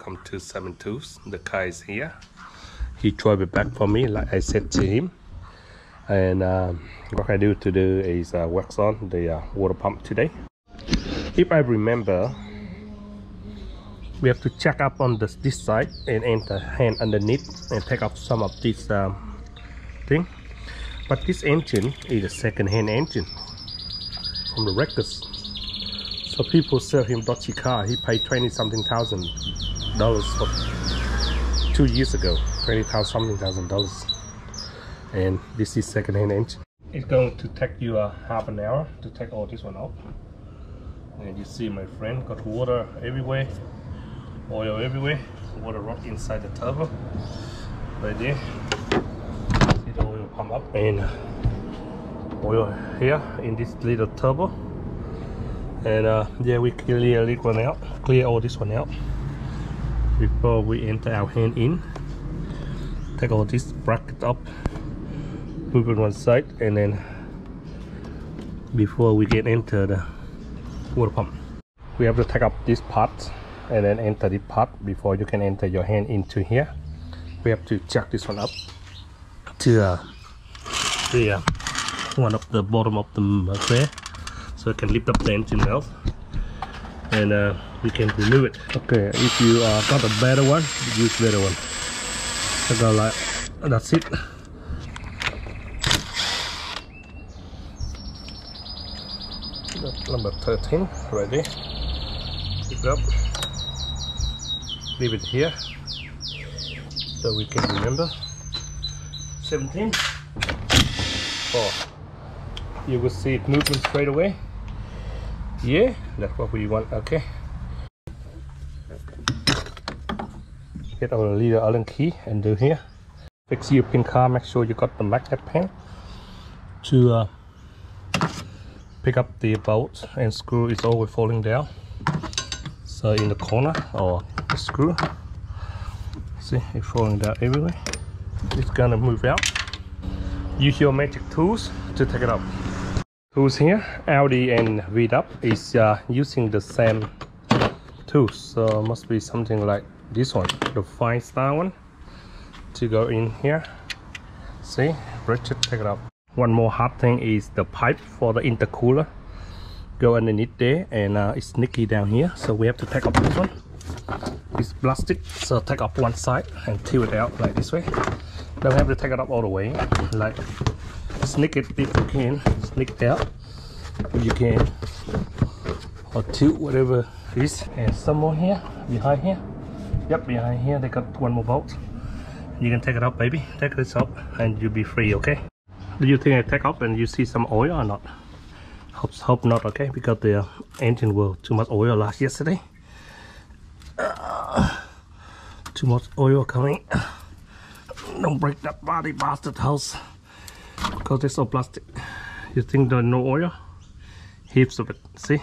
welcome to Seven Tools. The car is here. He drove it back for me like I said to him. And what I do is wax on the water pump today. If I remember, we have to check up on this side and enter hand underneath and take off some of this thing. But this engine is a second-hand engine from the wreckers. So people sell him dodgy car. He paid $20-something thousand for 2 years ago. $20-something thousand. And this is second-hand engine. It's going to take you a half an hour to take all this one off. And you see my friend got water everywhere, oil everywhere, water right inside the turbo, right there. See the oil pump up and oil here in this little turbo. And yeah, we clear all this one out before we enter our hand in. Take all this bracket up, move it one side, and then before we get into the water pump, we have to take up this part and then enter the part before you can enter your hand into here. We have to jack this one up to one of the bottom of the flare, so it can lift up the engine valve, and we can remove it. Okay, if you got a better one, use better one. So go like that's it. That's number 13 right there. Pick it up, leave it here so we can remember. 17. Oh, you will see it moving straight away. Yeah, that's what we want. Okay, get our little Allen key and do here. Fix your pin car, make sure you got the magnet pen to pick up the bolt and screw is always falling down. So in the corner or the screw, see it's falling down everywhere. It's gonna move out. Use your magic tools to take it up. Tools here, Audi and VW is using the same tools, so must be something like this one, the fine style one, to go in here. See, Richard, take it up. One more hard thing is the pipe for the intercooler. Go underneath there, and it's sneaky down here, so we have to take off this one. It's plastic, so take off one side and tilt it out like this way. Don't have to take it up all the way, like sneak it if you can, sneak it out if you can, or tilt whatever it is. And some more here, behind here. Yep, behind here they got one more bolt. You can take it up, baby. Take this up and you'll be free. Okay, do you think I take up and you see some oil or not? Hope not. Okay, because the engine was too much oil last yesterday. Too much oil coming. Don't break that body bastard house, because it's all plastic. You think there's no oil? Heaps of it. See,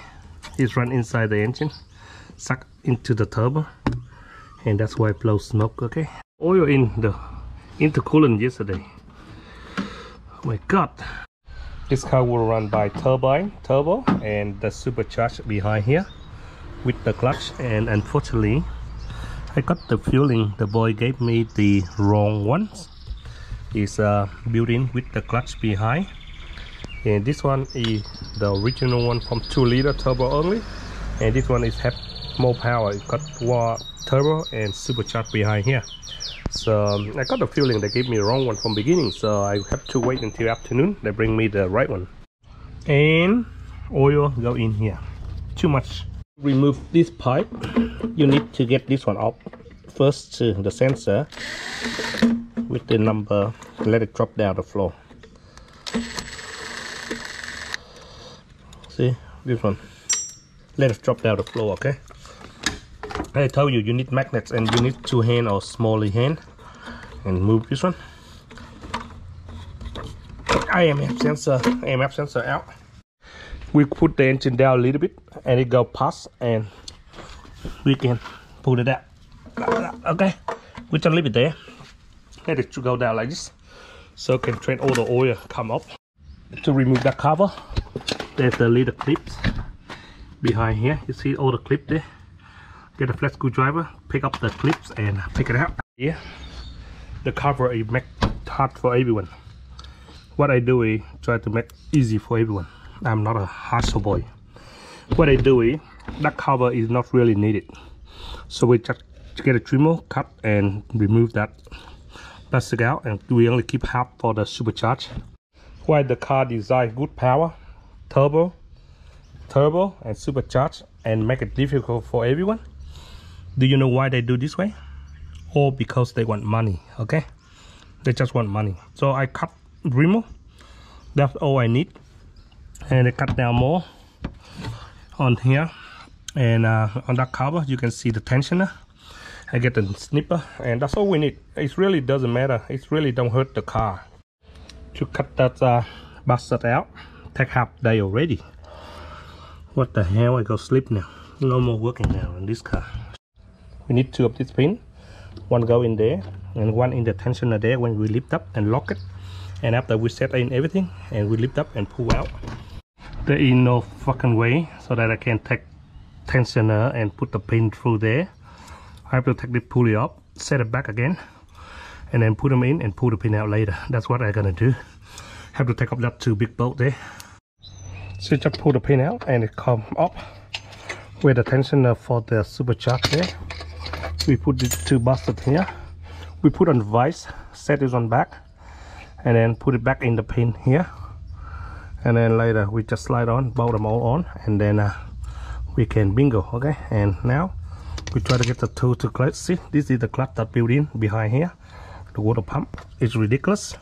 it's run inside the engine, suck into the turbo, and that's why it blows smoke. Okay, oil in the intercoolant yesterday. Oh my god. This car will run by turbo and the supercharged behind here with the clutch. And unfortunately, I got the feeling the boy gave me the wrong ones. It's built in with the clutch behind, and this one is the original one from 2-liter turbo only, and this one is have more power. It got more turbo and supercharged behind here. So I got the feeling they gave me the wrong one from beginning, so I have to wait until afternoon. They bring me the right one. And oil go in here. Too much. Remove this pipe. You need to get this one off first to the sensor with the number. Let it drop down the floor. See this one. Let it drop down the floor. Okay. I told you need magnets, and you need 2 hand or smaller hand, and move this one. AMF sensor out. We put the engine down a little bit and it go past, and we can pull it out. Okay, we just leave it there. Let it go down like this, so can train all the oil come up. To remove that cover, there's the little clips behind here. You see all the clip there. get a flat screwdriver, pick up the clips and pick it out. Here, the cover is make hard for everyone. What I do is try to make easy for everyone. I'm not a hassle boy. What I do is that cover is not really needed, so we just get a trimmer, cut and remove that plastic out, and we only keep half for the supercharge. Why the car design good power, turbo and supercharge, and make it difficult for everyone? Do you know why they do this way? All because they want money. Okay, they just want money. So I cut, remove, that's all I need, and I cut down more on here, and on that cover you can see the tensioner. I get the snipper, and that's all we need. It really doesn't matter, it really don't hurt the car. To cut that bastard out take half day already. What the hell, I go sleep now. No more working now in this car. We need 2 of this pin, one go in there and one in the tensioner there when we lift up and lock it, and after we set in everything and we lift up and pull out. There is no fucking way so that I can take tensioner and put the pin through there. I have to take the pulley up, set it back again, and then put them in and pull the pin out later. That's what I'm gonna do. Have to take up that 2 big bolt there. So just pull the pin out and it come up with the tensioner for the supercharger there. We put the 2 bastard here. We put on the vise, set this on back, and then put it back in the pin here. And then later we just slide on, bolt them all on, and then we can bingo. Okay, and now we try to get the tool to clutch. See, this is the clutch that built in behind here. The water pump is ridiculous,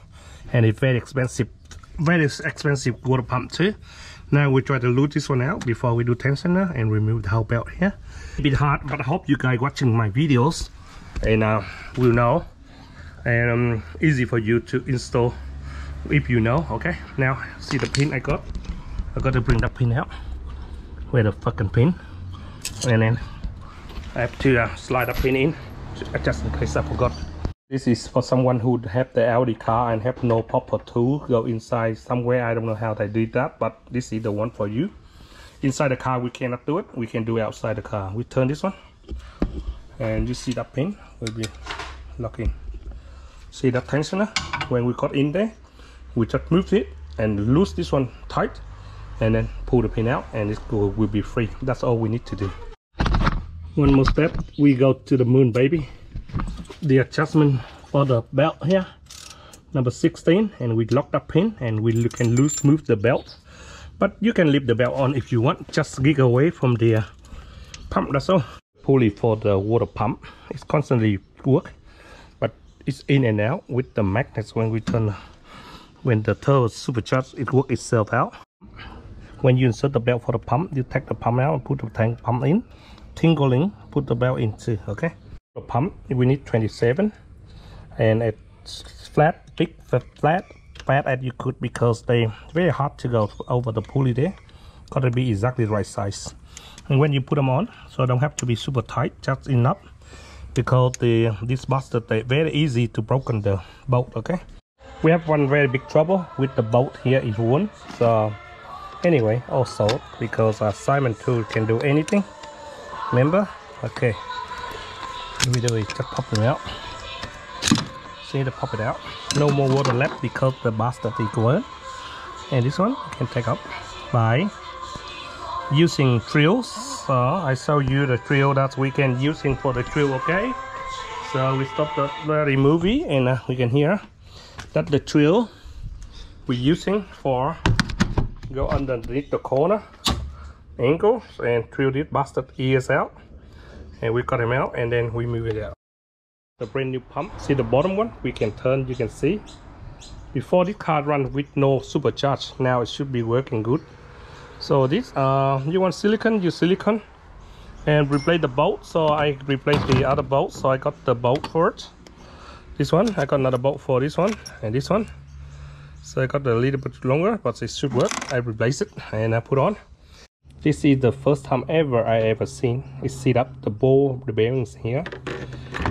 and it's very expensive water pump too. Now we try to lose this one out before we do tensioner and remove the whole belt here. A bit hard, but I hope you guys watching my videos and will know, and easy for you to install if you know. Okay, now see the pin I got to bring that pin out. Where the fucking pin, and then I have to slide the pin in just in case I forgot. This is for someone who have the Audi car and have no proper tool go inside somewhere. I don't know how they did that, but this is the one for you. Inside the car we cannot do it, we can do it outside the car. We turn this one and you see that pin will be locking. See that tensioner? When we got in there, we just move it and loose this one tight, and then pull the pin out, and it will be free. That's all we need to do. One more step, we go to the moon, baby. The adjustment for the belt here, number 16, and we lock that pin, and we can move the belt, but you can leave the belt on if you want. Just get away from the pump, that's all. Pulley for the water pump, it's constantly work, but it's in and out with the magnets. When we turn, when the turbo supercharged, it works itself out. When you insert the belt for the pump, you take the pump out and put the tank pump in. Tingling, put the belt in too. Okay, the pump we need 27, and it's flat as you could, because they very hard to go over the pulley there. Got to be exactly the right size. And when you put them on, so don't have to be super tight, just enough, because this bastard, they very easy to broken the bolt. Okay, we have one very big trouble with the bolt here is one. So anyway, also because Simon tool can do anything, remember? Okay, we do it, just pop them out. See, to pop it out, no more water left because the bastard is gone. And this one you can take up by using drills. So I show you the drill that we can using for the drill. Okay, so we stop the very movie, and we can hear that the drill we're using for go underneath the corner angles and drill this bastard ears out, and we cut him out, and then we move it out. The brand new pump, see the bottom one, we can turn, you can see. Before this car run with no supercharge, now it should be working good. So this, you want silicone, use silicone, and replace the bolt. So I replaced the other bolt, so I got the bolt for it. This one, I got another bolt for this one and this one. So I got a little bit longer, but it should work. I replace it and I put on. This is the first time ever I ever seen it set up the ball, the bearings here,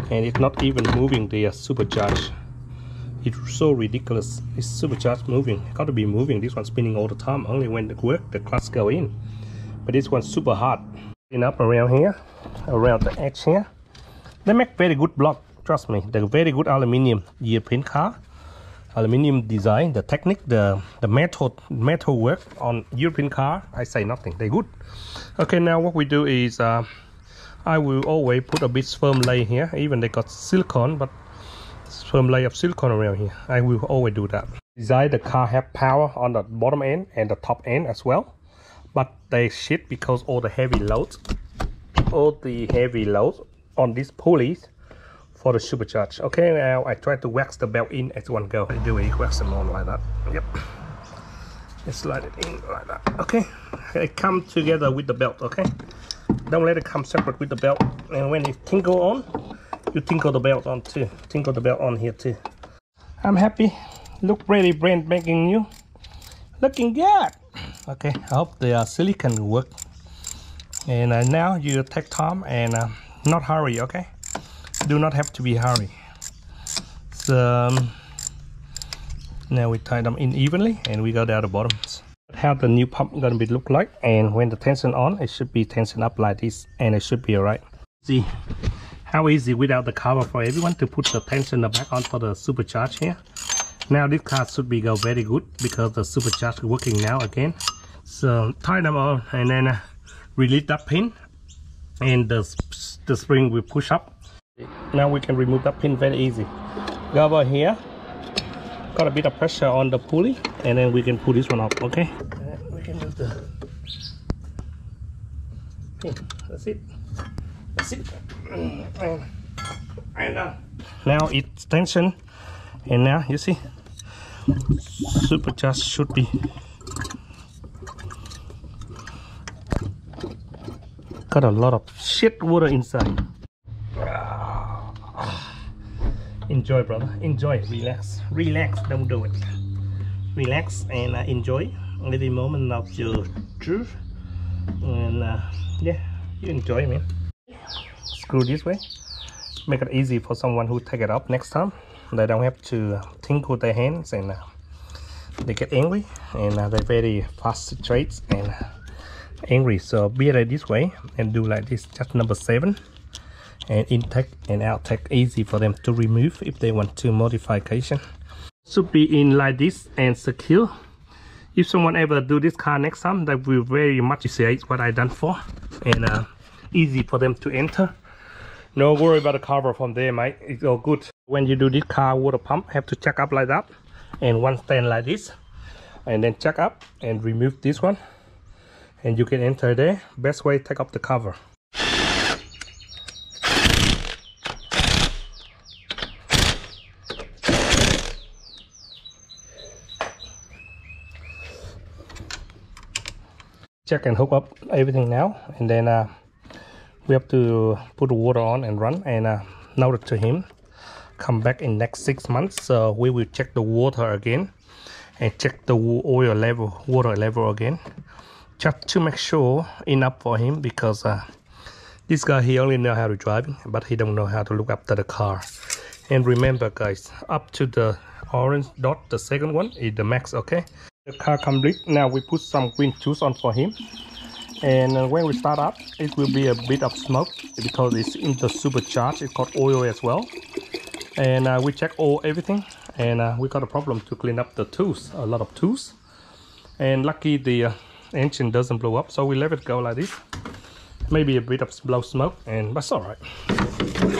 and it's not even moving the supercharge. It's so ridiculous. It's supercharged moving. Got to be moving. This one's spinning all the time. Only when it works, the clutch go in. But this one's super hard. Clean up around here, around the edge here. They make very good block, trust me. They're very good aluminium European car. Aluminium design, the technique, the metal work on European car, I say nothing, they're good. Okay, now what we do is I will always put a bit firm layer here. Even they got silicone, but firm layer of silicone around here. I will always do that. Design the car have power on the bottom end and the top end as well, but they shit because all the heavy loads on these pulleys for the supercharge. Okay, now I try to wax the belt in as one go. I do it, wax them on like that. Yep. Just slide it in like that. Okay, it come together with the belt. Okay, don't let it come separate with the belt. And when it tingle on, you tinkle the belt on too. Tinkle the belt on here too. I'm happy. Look really brand making new. Looking good. Okay, I hope the silicone work. And now you take time and not hurry. Okay. Do not have to be hurry. So now we tie them in evenly and we go down the bottoms. How the new pump gonna be look like, and when the tension on, it should be tension up like this, and it should be alright. See how easy without the cover for everyone to put the tensioner back on for the supercharge here. Now this car should be go very good because the supercharge is working now again. So tie them on and then release that pin, and the spring will push up. Now we can remove that pin very easy. Go over here, got a bit of pressure on the pulley, and then we can pull this one up. Okay, we can move the pin. That's it. That's it. And now it's tension, and now you see supercharge should be got a lot of shit water inside. Enjoy, brother, enjoy. Relax, don't do it. Relax and enjoy every moment of your truth. And yeah, you enjoy, man. Screw this way, make it easy for someone who take it up next time. They don't have to tingle their hands, and they get angry, and they're very frustrated and angry. So be it this way and do like this, just number 7. And intake and outtake easy for them to remove if they want to modification. Should be in like this and secure. If someone ever do this car next time, that will very much appreciate what I done for, and easy for them to enter. No worry about the cover from there, mate. It's all good. When you do this car water pump, have to check up like that, and one stand like this, and then check up and remove this one, and you can enter there. Best way, take up the cover. Check and hook up everything now, and then we have to put the water on and run, and note it to him. Come back in next 6 months, so we will check the water again and check the oil level, water level again, just to make sure enough for him, because this guy, he only know how to drive, but he don't know how to look after the car. And remember, guys, up to the orange dot, the second one is the max. Okay, the car complete. Now we put some green juice on for him, and when we start up, it will be a bit of smoke because it's in the supercharged. It's got oil as well, and we check everything, and we got a problem to clean up the tools, a lot of tools, and lucky the engine doesn't blow up, so we let it go like this. Maybe a bit of blow smoke, and that's all right.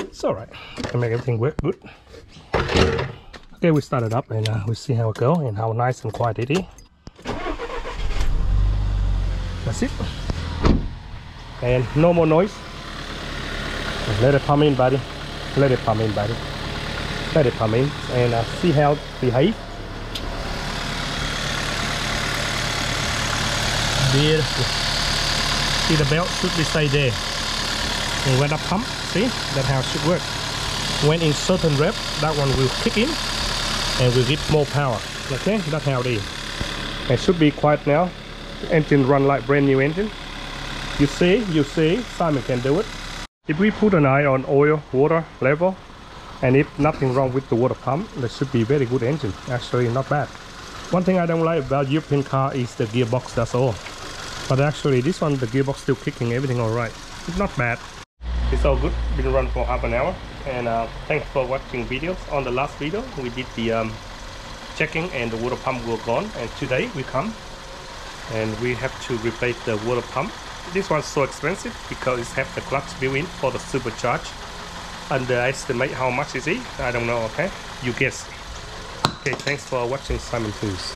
It's all right. Can make everything work good. Okay, we start it up, and we see how it go and how nice and quiet it is. That's it. And no more noise. Let it pump in, buddy. Let it pump in, buddy. Let it pump in, and see how it behaves. Beautiful. See, the belt should be stay there. And when I pump, see, that's how it should work. When in certain rep, that one will kick in and will get more power. Okay, that's how it is. It should be quiet now. Engine run like brand new engine. You see, Simon can do it. If we put an eye on oil, water level, and if nothing wrong with the water pump, that should be very good engine. Actually, not bad. One thing I don't like about European car is the gearbox, that's all. But actually, this one, the gearbox still kicking, everything all right. It's not bad. It's all good. Been run for half an hour. And thanks for watching videos. On the last video, we did the checking and the water pump were gone. And today we come and we have to replace the water pump. This one's so expensive because it has the clutch built-in for the supercharge. Underestimate how much is it? I don't know. Okay, you guess. Okay, thanks for watching Simon Tools.